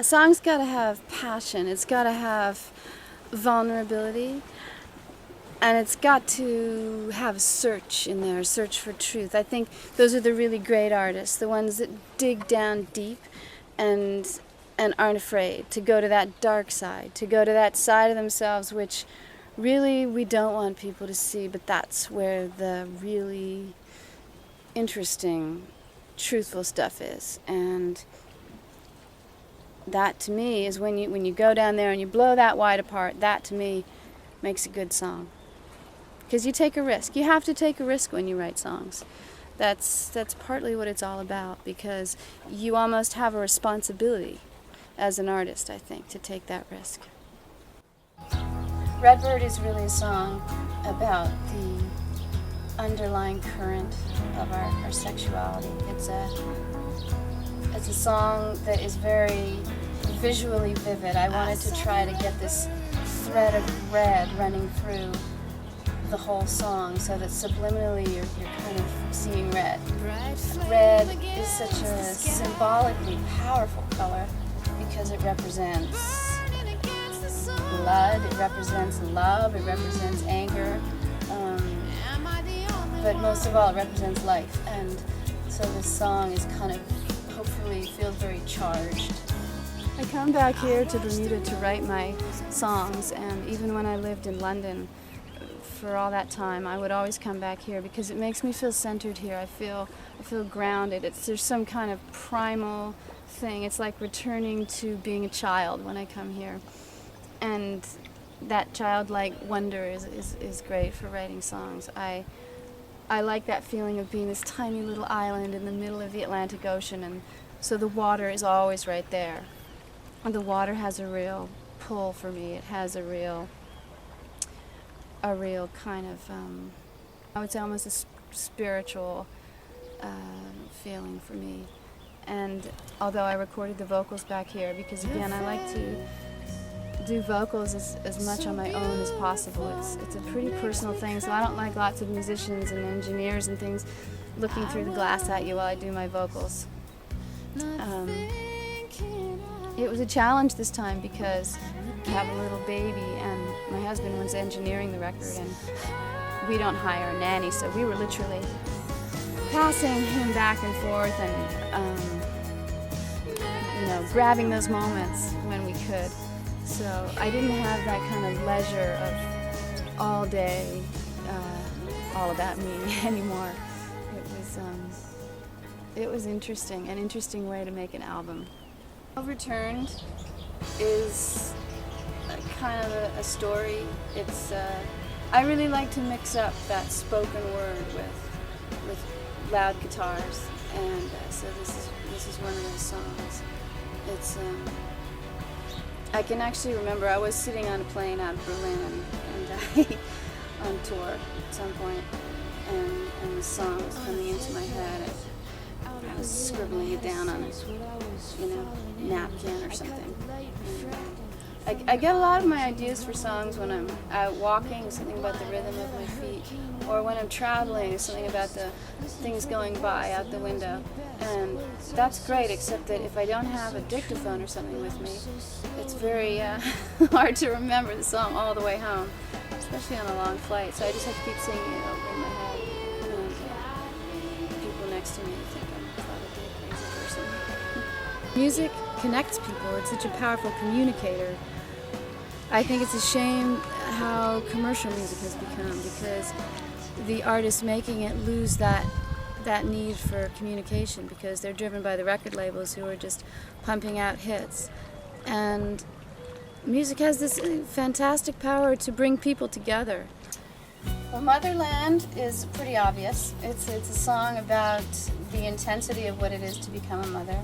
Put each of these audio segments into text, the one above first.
A song's got to have passion, it's got to have vulnerability, and it's got to have search in there, search for truth. I think those are the really great artists, the ones that dig down deep and aren't afraid to go to that dark side, to go to that side of themselves which really we don't want people to see, but that's where the really interesting, truthful stuff is. And that to me is when you go down there and you blow that wide apart, that to me makes a good song. Because you take a risk. You have to take a risk when you write songs. That's partly what it's all about, because you almost have a responsibility as an artist, I think, to take that risk. Redbird is really a song about the underlying current of our sexuality. It's a song that is very visually vivid. I wanted to try to get this thread of red running through the whole song so that subliminally you're kind of seeing red. Red is such a symbolically powerful color because it represents blood, it represents love, it represents anger, but most of all it represents life. And so this song is kind of, hopefully feels very charged. I come back here to Bermuda to write my songs, and even when I lived in London for all that time, I would always come back here because it makes me feel centered here. I feel grounded. There's some kind of primal thing. It's like returning to being a child when I come here. And that childlike wonder is great for writing songs. I like that feeling of being this tiny little island in the middle of the Atlantic Ocean, and so the water is always right there. And the water has a real pull for me. It has a real kind of, I would say almost a spiritual feeling for me. And although I recorded the vocals back here, because again, I like to do vocals as much on my own as possible. It's a pretty personal thing, so I don't like lots of musicians and engineers and things looking through the glass at you while I do my vocals. It was a challenge this time because I have a little baby and my husband was engineering the record, and we don't hire a nanny, so we were literally passing him back and forth and grabbing those moments when we could. So I didn't have that kind of leisure of all day, all about me anymore. It was interesting, an interesting way to make an album. Returned is kind of a story. I really like to mix up that spoken word with loud guitars, and so this is one of those songs. I can actually remember I was sitting on a plane out of Berlin and on tour at some point, and the song was coming into my head. I was scribbling it down on a napkin or something. And I get a lot of my ideas for songs when I'm out walking, something about the rhythm of my feet, or when I'm traveling, something about the things going by out the window. And that's great, except that if I don't have a dictaphone or something with me, it's very hard to remember the song all the way home, especially on a long flight. So I just have to keep singing it over in my head. And people next to me think I'm probably a crazy person. Music connects people. It's such a powerful communicator. I think it's a shame how commercial music has become, because the artists making it lose that need for communication, because they're driven by the record labels who are just pumping out hits. And music has this fantastic power to bring people together. Well, Motherland is pretty obvious. It's a song about the intensity of what it is to become a mother.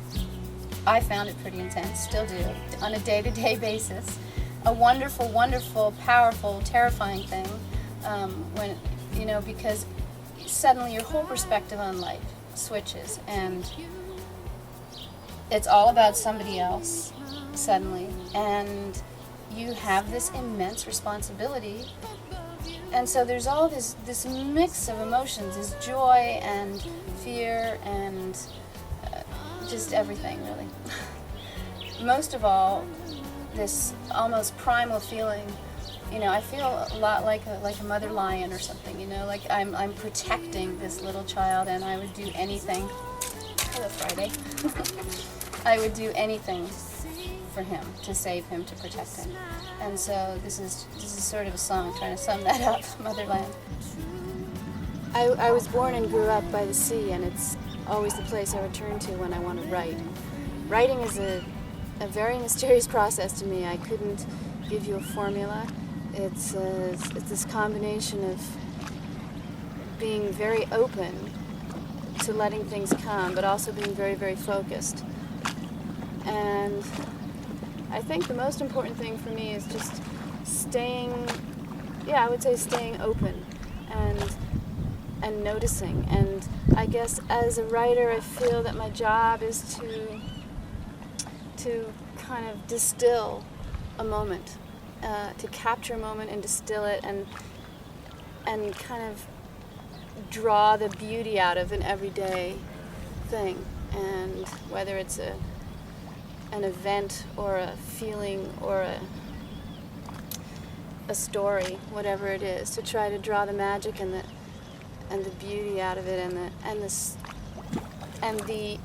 I found it pretty intense, still do, on a day-to-day basis. A wonderful, wonderful, powerful, terrifying thing, because suddenly your whole perspective on life switches, and it's all about somebody else suddenly, and you have this immense responsibility. And so there's all this mix of emotions, this joy and fear and just everything, really. most of all, this almost primal feeling. You know, I feel a lot like a mother lion or something. You know, like I'm protecting this little child, and I would do anything. Hello, Friday. I would do anything for him, to save him, to protect him. And so this is sort of a song trying to sum that up, Motherland. I was born and grew up by the sea, and it's always the place I return to when I want to write. Writing is a very mysterious process to me. I couldn't give you a formula. It's this combination of being very open to letting things come, but also being very, very focused. And I think the most important thing for me is just staying open and noticing. And I guess as a writer, I feel that my job is to kind of distill a moment, to capture a moment and distill it, and kind of draw the beauty out of an everyday thing. And whether it's an event or a feeling or a story, whatever it is, to try to draw the magic and the beauty out of it, and the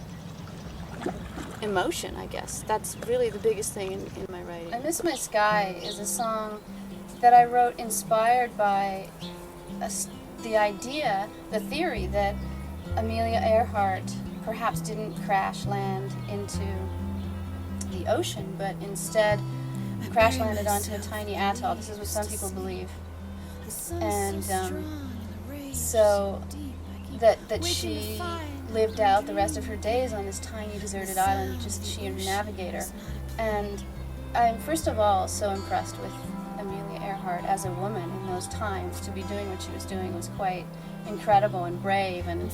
emotion, I guess. That's really the biggest thing in my writing. I Miss My Sky is a song that I wrote inspired by the theory that Amelia Earhart perhaps didn't crash land into the ocean, but instead crash landed onto a tiny atoll. This is what some people believe. And so that she lived out the rest of her days on this tiny deserted island, just she and her navigator. And I'm first of all so impressed with Amelia Earhart as a woman in those times. To be doing what she was doing was quite incredible and brave and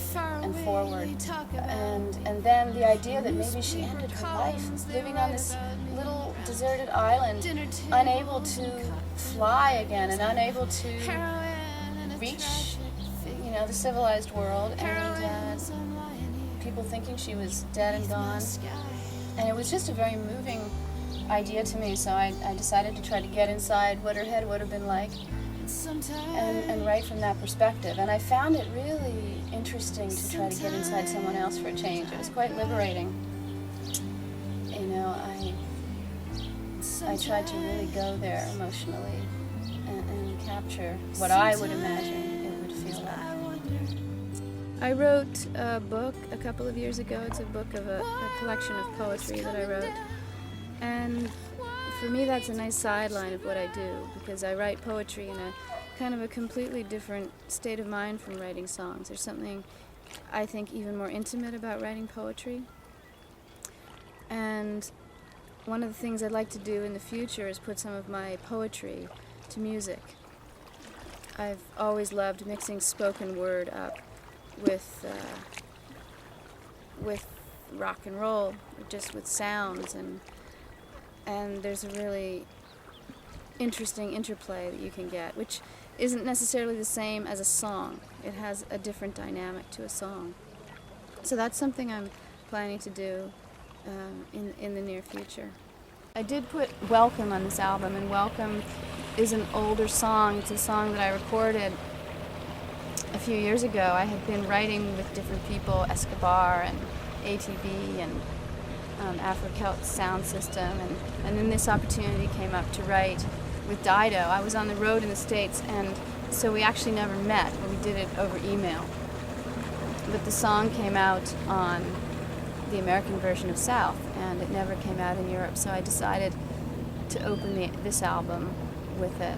forward. And then the idea that maybe she ended her life living on this little deserted island, unable to fly again and unable to reach, the civilized world, and people thinking she was dead and gone. And it was just a very moving idea to me, so I decided to try to get inside what her head would have been like and write from that perspective. And I found it really interesting to try to get inside someone else for a change. It was quite liberating. I tried to really go there emotionally and capture what I would imagine it would feel like. I wrote a book a couple of years ago. It's a book of a collection of poetry that I wrote. And for me, that's a nice sideline of what I do, because I write poetry in a kind of a completely different state of mind from writing songs. There's something, I think, even more intimate about writing poetry. And one of the things I'd like to do in the future is put some of my poetry to music. I've always loved mixing spoken word up with rock and roll, just with sounds, and there's a really interesting interplay that you can get, which isn't necessarily the same as a song. It has a different dynamic to a song. So that's something I'm planning to do in the near future. I did put Welcome on this album, and Welcome is an older song. It's a song that I recorded a few years ago. I had been writing with different people, Escobar and ATB and Afro-Celt Sound System, and then this opportunity came up to write with Dido. I was on the road in the States, and so we actually never met, but we did it over email. But the song came out on the American version of South, and it never came out in Europe, so I decided to open this album with it,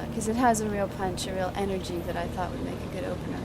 because it has a real punch, a real energy that I thought would make a good opener.